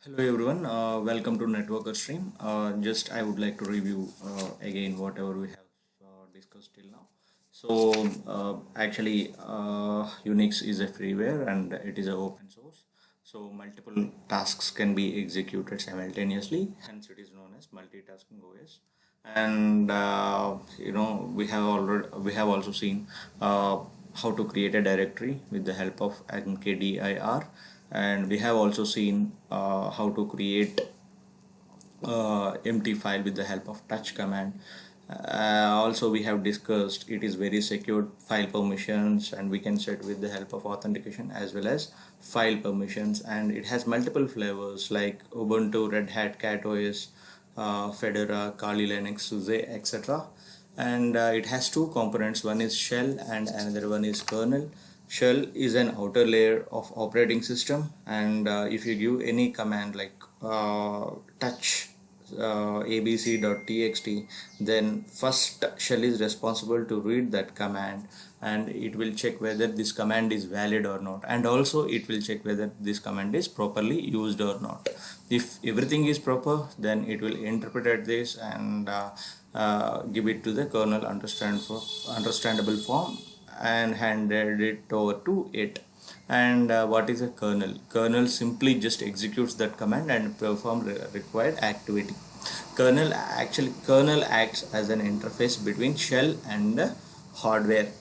Hello everyone, welcome to Networker Stream. Just I would like to review again whatever we have discussed till now. Unix is a freeware and it is a open source. So multiple tasks can be executed simultaneously, hence it is known as multitasking OS. And we have also seen how to create a directory with the help of mkdir, and we have also seen how to create empty file with the help of touch command. Also we have discussed it is very secured file permissions, and we can set with the help of authentication as well as file permissions, and it has multiple flavors like Ubuntu, Red Hat, CatOS, Fedora, Kali Linux, SUSE, etc. And it has two components, one is shell and another one is kernel. Shell is an outer layer of operating system, and if you give any command like touch abc.txt, then first shell is responsible to read that command, and it will check whether this command is valid or not, and also it will check whether this command is properly used or not. If everything is proper, then it will interpret this and give it to the kernel understandable form and handed it over to it. And what is a kernel? Kernel simply just executes that command and perform required activity. Kernel acts as an interface between shell and the hardware.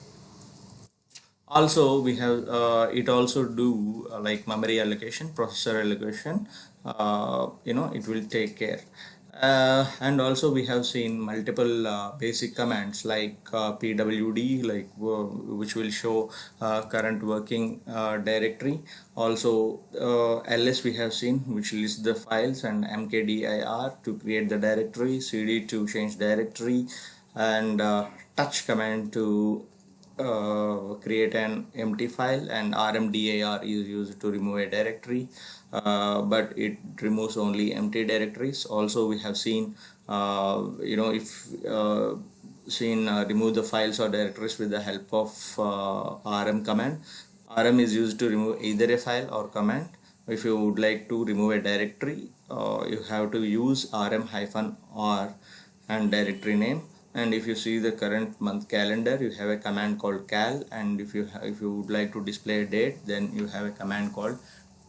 Also we have it also do like memory allocation, processor allocation. It will take care. And also we have seen multiple basic commands like pwd, which will show current working directory. Also ls we have seen, which lists the files, and mkdir to create the directory, cd to change directory, and touch command to create an empty file, and rmdir is used to remove a directory, but it removes only empty directories. Also we have seen if remove the files or directories with the help of rm command. Rm is used to remove either a file or command. If you would like to remove a directory, you have to use rm-r and directory name. And if you see the current month calendar, you have a command called cal, and if you would like to display a date, then you have a command called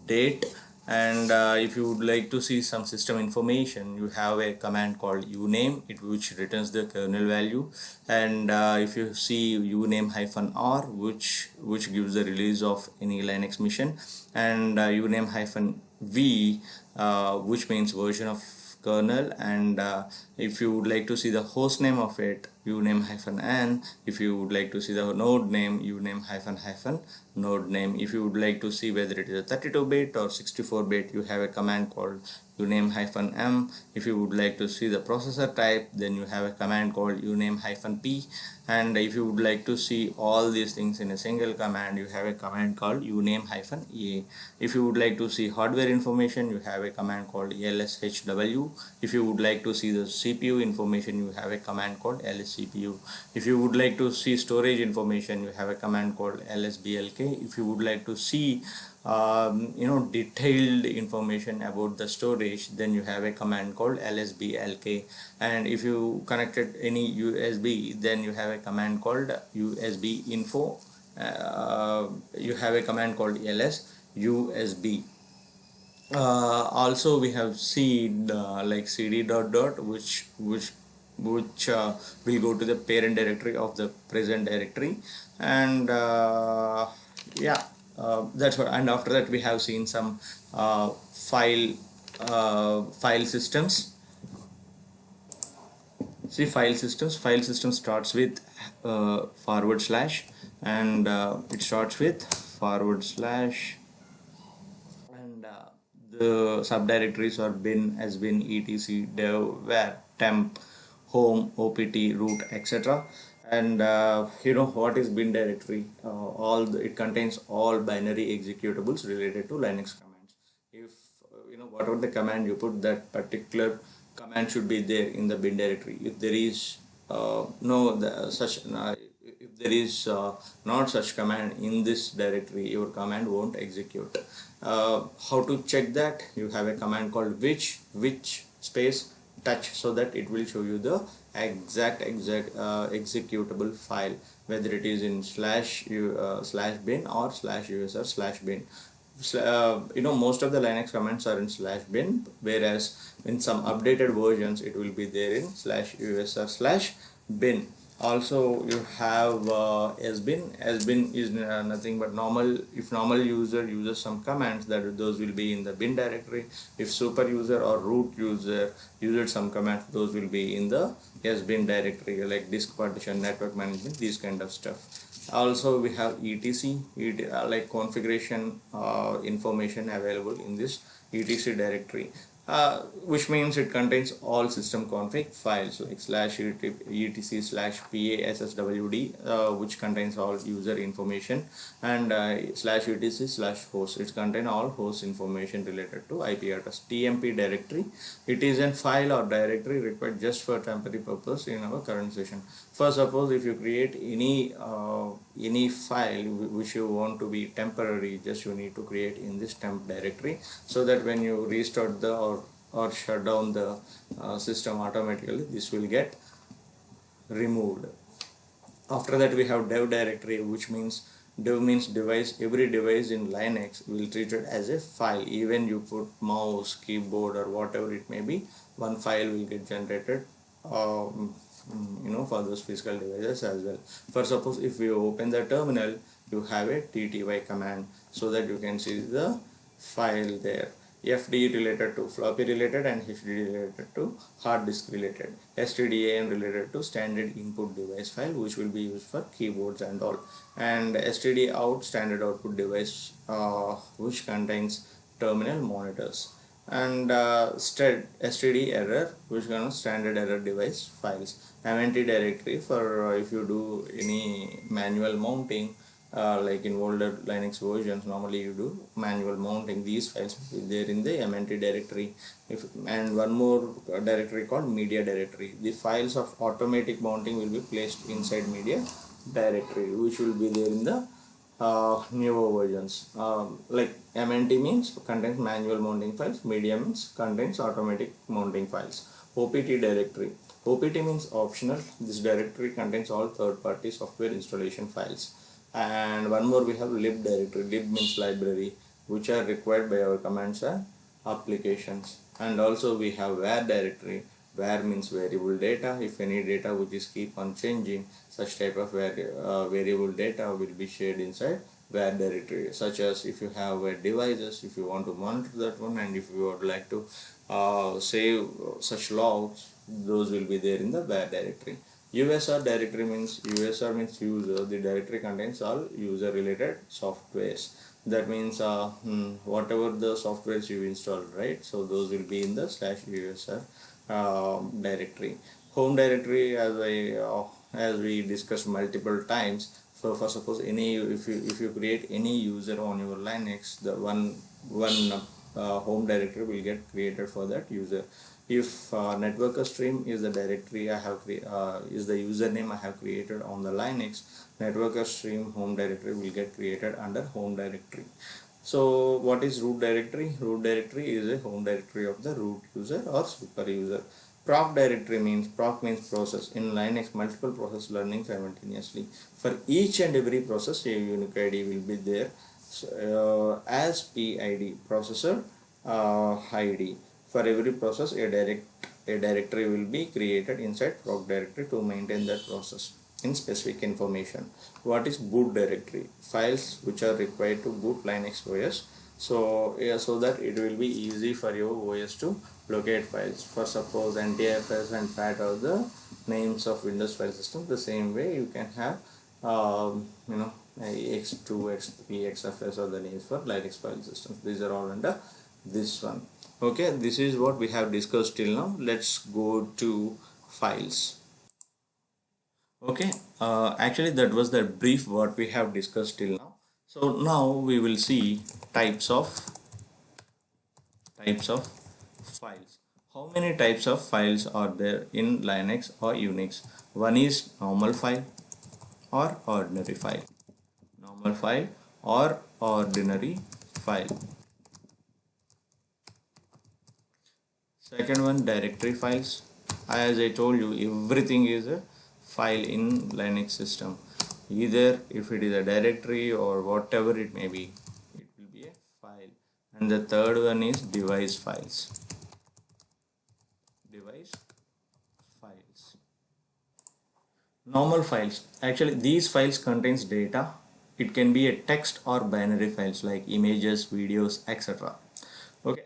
date. And if you would like to see some system information, you have a command called uname, which returns the kernel value. And if you see uname-r, which gives the release of any Linux machine, and uname-v, which means version of kernel. And if you would like to see the host name of it, uname-n. If you would like to see the node name, uname-node name. If you would like to see whether it is a 32-bit or 64-bit, you have a command called uname-m. If you would like to see the processor type, then you have a command called uname-p. And if you would like to see all these things in a single command, you have a command called uname-a. If you would like to see hardware information, you have a command called lshw. If you would like to see the CPU information, you have a command called lscpu. If you would like to see storage information, you have a command called lsblk. If you would like to see detailed information about the storage, then you have a command called lsblk. And if you connected any USB, then you have a command called usb info. You have a command called ls usb. Also we have seen like cd dot dot, which will go to the parent directory of the present directory. And yeah, that's what. And after that we have seen some file systems. See, file system starts with forward slash, and it starts with forward slash, and the subdirectories are bin, as bin, etc, dev, var, temp, home, opt, root, etc. And what is bin directory? It contains all binary executables related to Linux commands. If whatever the command you put, that particular command should be there in the bin directory. If there is no the, such if there is not such command in this directory, your command won't execute. How to check that? You have a command called which space touch, so that it will show you the exact executable file, whether it is in slash bin or slash usr slash bin. Most of the Linux commands are in slash bin, whereas in some updated versions it will be there in slash usr slash bin. Also you have sbin. Sbin is nothing but normal. If normal user uses some commands, that those will be in the bin directory. If super user or root user uses some commands, those will be in the sbin directory, like disk partition, network management, these kind of stuff. Also we have etc, like configuration information available in this etc directory, which means it contains all system config files, like slash etc slash passwd, which contains all user information, and slash etc slash host, it contains all host information related to IP address. TMP directory, it is a file or directory required just for temporary purpose in our current session. For suppose if you create any file which you want to be temporary, just you need to create in this temp directory, so that when you restart the or shut down the system, automatically this will get removed. After that we have dev directory, which means dev means device. Every device in Linux will treat it as a file. Even you put mouse, keyboard or whatever it may be, one file will get generated for those physical devices as well. For suppose if you open the terminal, you have a tty command, so that you can see the file there. FD related to floppy related, and HDD related to hard disk related, STDAN related to standard input device file, which will be used for keyboards and all, and STD out standard output device, which contains terminal monitors, and STD error, which contains standard error device files. MNT directory for if you do any manual mounting, like in older Linux versions, normally you do manual mounting, these files will be there in the MNT directory. And one more directory called media directory, the files of automatic mounting will be placed inside media directory, which will be there in the newer versions. Like MNT means contains manual mounting files, media means contains automatic mounting files. OPT directory, OPT means optional. This directory contains all third-party software installation files. And one more we have lib directory. Lib means library, which are required by our commands and applications. And also we have var directory. Var means variable data. If any data which is keep on changing, such type of variable data will be shared inside var directory. Such as if you have devices, if you want to monitor that one, and if you would like to save such logs, those will be there in the var directory. USR directory means USR means user. The directory contains all user related softwares. That means whatever the softwares you install, right? So those will be in the slash USR directory. Home directory, as we discussed multiple times. So for suppose if you create any user on your Linux, the one home directory will get created for that user. If networker stream is the directory I have is the username I have created on the Linux, networker stream home directory will get created under home directory. So what is root directory? Root directory is a home directory of the root user or super user. Proc directory means process. In Linux, multiple processes running simultaneously. For each and every process, a unique ID will be there as PID, processor ID. For every process, a directory will be created inside proc directory to maintain that process in specific information. What is boot directory? Files which are required to boot Linux OS. So that it will be easy for your OS to locate files. For suppose NTFS and FAT are the names of Windows file system. The same way you can have X2, X3, XFS are the names for Linux file systems. These are all under this one. Okay, this is what we have discussed till now. Let's go to files. Okay, actually that was the brief what we have discussed till now. So now we will see types of files. How many types of files are there in Linux or Unix? One is normal file, or ordinary file. Normal file or ordinary file. Second one, directory files. As I told you, everything is a file in Linux system. Either if it is a directory or whatever it may be, it will be a file. And the third one is device files. Device files. Normal files. Actually, these files contains data. It can be a text or binary files like images, videos, etc. Okay,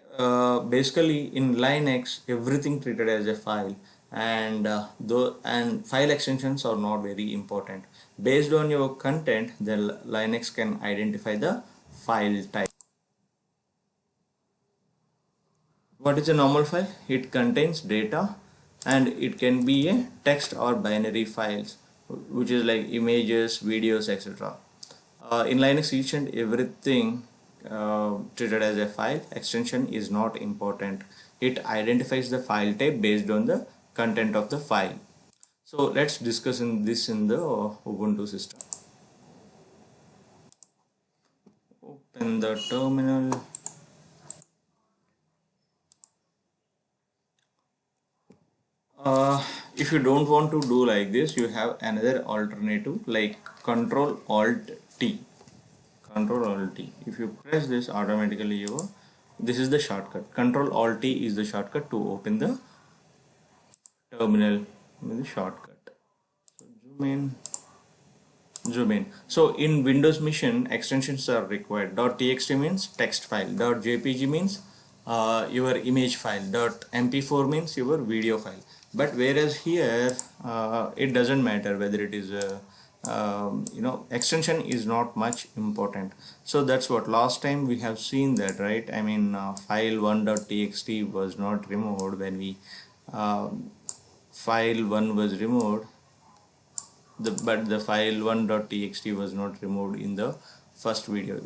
basically in Linux everything treated as a file, and file extensions are not very important. Based on your content, the Linux can identify the file type. What is a normal file? It contains data and it can be a text or binary files, which is like images, videos, etc. In Linux, each and everything treated as a file. Extension is not important. It identifies the file type based on the content of the file. So let's discuss in the Ubuntu system. Open the terminal. If you don't want to do like this, you have another alternative like Control Alt T. Control Alt T. If you press this, automatically this is the shortcut. Control Alt T is the shortcut to open the terminal with the shortcut. So zoom in. So in Windows Mission, extensions are required. .txt means text file. .jpg means your image file. .mp4 means your video file. But whereas here it doesn't matter whether it is a extension is not much important. So that's what last time we have seen that, right? I mean file1.txt was not removed when we file 1 was removed, but the file1.txt was not removed in the first video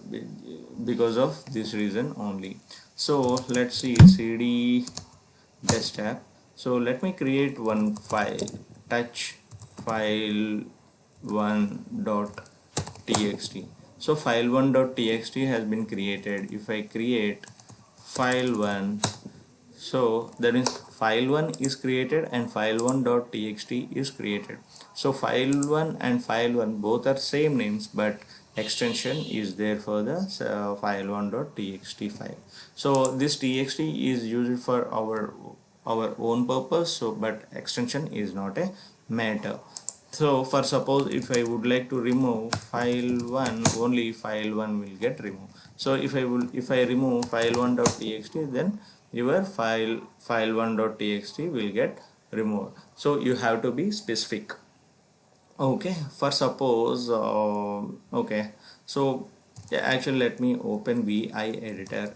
because of this reason only. So let's see, cd desktop. So let me create one file, touch file1.txt. So file1.txt has been created. If I create file1, so that means file1 is created and file1.txt is created. So file1 and file1 both are same names, but extension is there for the file1.txt file. So this txt is used for our own purpose, so but extension is not a matter. So for suppose if I would like to remove file1, only file1 will get removed. So if I remove file1.txt, then your file1.txt will get removed. So you have to be specific. Okay, for suppose okay, so yeah, actually let me open vi editor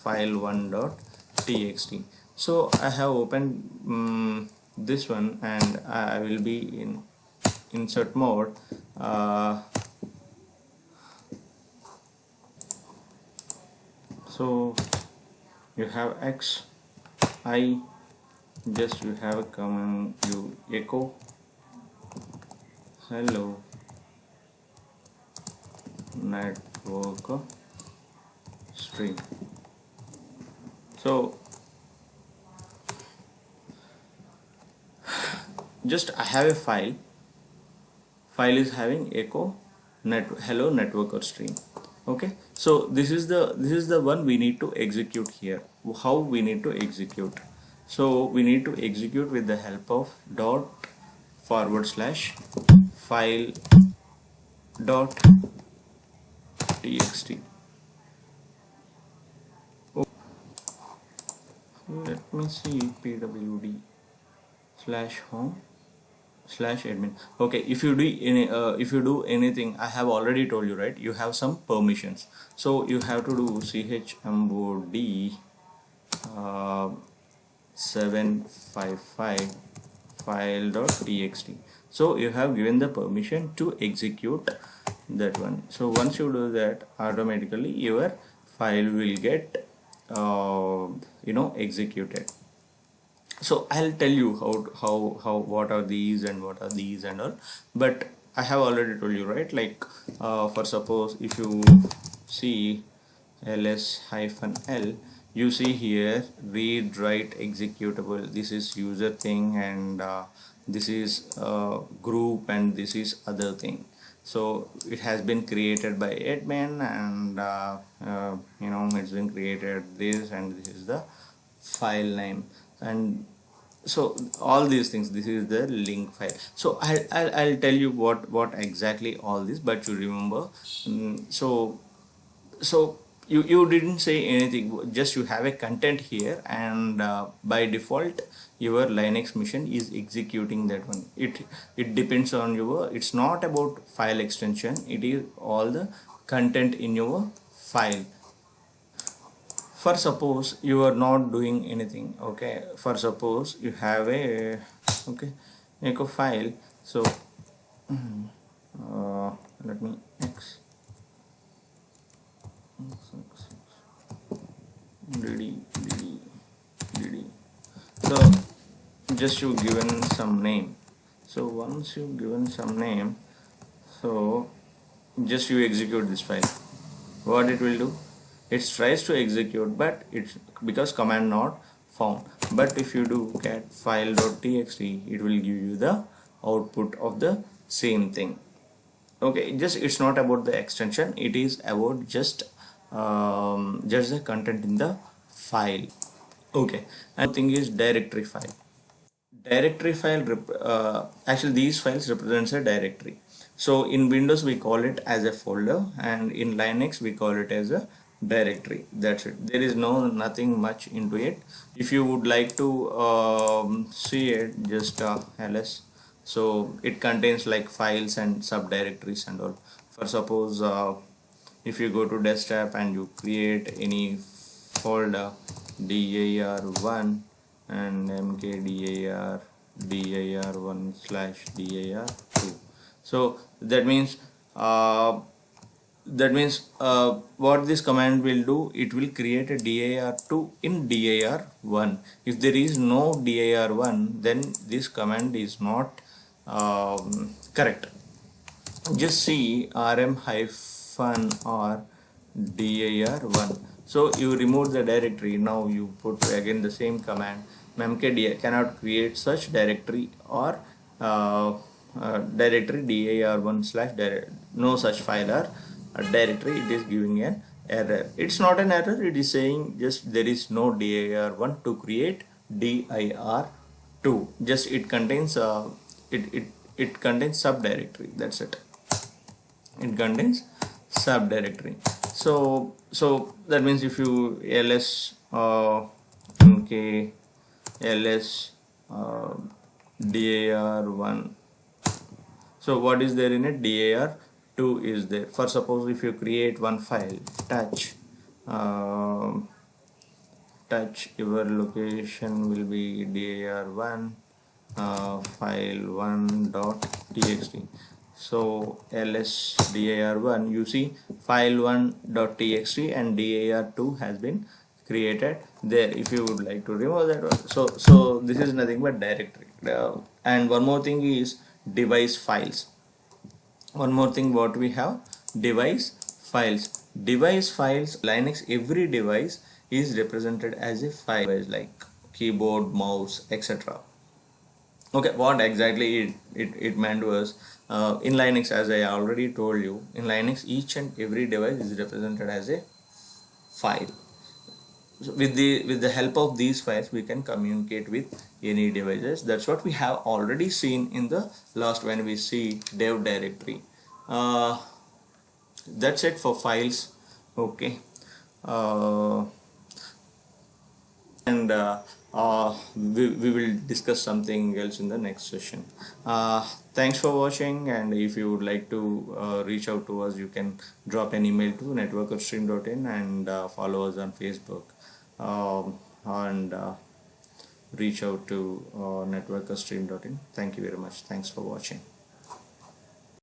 file1.txt. So I have opened this one, and I will be in insert mode. So you have x, I, just you have a command, you echo hello network string. So just I have a file is having echo hello network string. Okay, so this is the one we need to execute here. How we need to execute? So we need to execute with the help of ./file.txt. Let me see, pwd/home/admin. Okay, if you do anything, I have already told you, right? You have some permissions, so you have to do chmod 755 file.txt. so you have given the permission to execute that one. So once you do that, automatically your file will get executed. So I'll tell you how what are these and what are these and all, but I have already told you, right? Like for suppose if you see ls-l, you see here read write executable. This is user thing, and this is group, and this is other thing. So it has been created by admin, and it's been created this, and this is the file name. And so all these things, this is the link file. So I'll tell you what exactly all this, but you remember. So you didn't say anything, just you have a content here, and by default your Linux machine is executing that one. It depends on your, it's not about file extension, it is all the content in your file. For suppose you are not doing anything, okay, for suppose you have a, okay, make a file. So let me x dd. So just you given some name. So once you given some name, so just you execute this file. What it will do, it tries to execute, but it's because command not found. But if you do cat file.txt, it will give you the output of the same thing. Okay, just it's not about the extension, it is about just the content in the file. Okay, and thing is directory file. Directory file actually these files represents a directory. So in Windows we call it as a folder, and in Linux we call it as a directory. That's it, there is nothing much into it. If you would like to see it, just ls. So it contains like files and subdirectories and all. For suppose if you go to desktop and you create any folder dir1 and mkdir1/dir2. So that means what this command will do, it will create a dir2 in dir1. If there is no dir1, then this command is not correct. Just see rm hyphen or dir1. So you remove the directory. Now you put again the same command. Memcdir cannot create such directory, or directory dir1/dir, no such file or directory. It is giving an error. It's not an error, it is saying just there is no dir1 to create dir2. Just it contains it contains subdirectory. That's it. It contains subdirectory. So that means if you ls mk ls dir1, so what is there in it, dir2 is there. For suppose if you create one file touch, your location will be dir1 file1.txt. so ls dir1, you see file1.txt and dir2 has been created there. If you would like to remove that one, so this is nothing but directory. And one more thing is device files. One more thing what we have, device files. Device files, Linux, every device is represented as a file, like keyboard, mouse, etc. Okay, what exactly it meant was, in Linux, as I already told you, in Linux each and every device is represented as a file. So with the help of these files we can communicate with any devices. That's what we have already seen in the last when we see dev directory. That's it for files. Okay, and we will discuss something else in the next session. Thanks for watching, and if you would like to reach out to us, you can drop an email to networkerstream.in, and follow us on Facebook, and reach out to networkerstream.in. Thank you very much. Thanks for watching.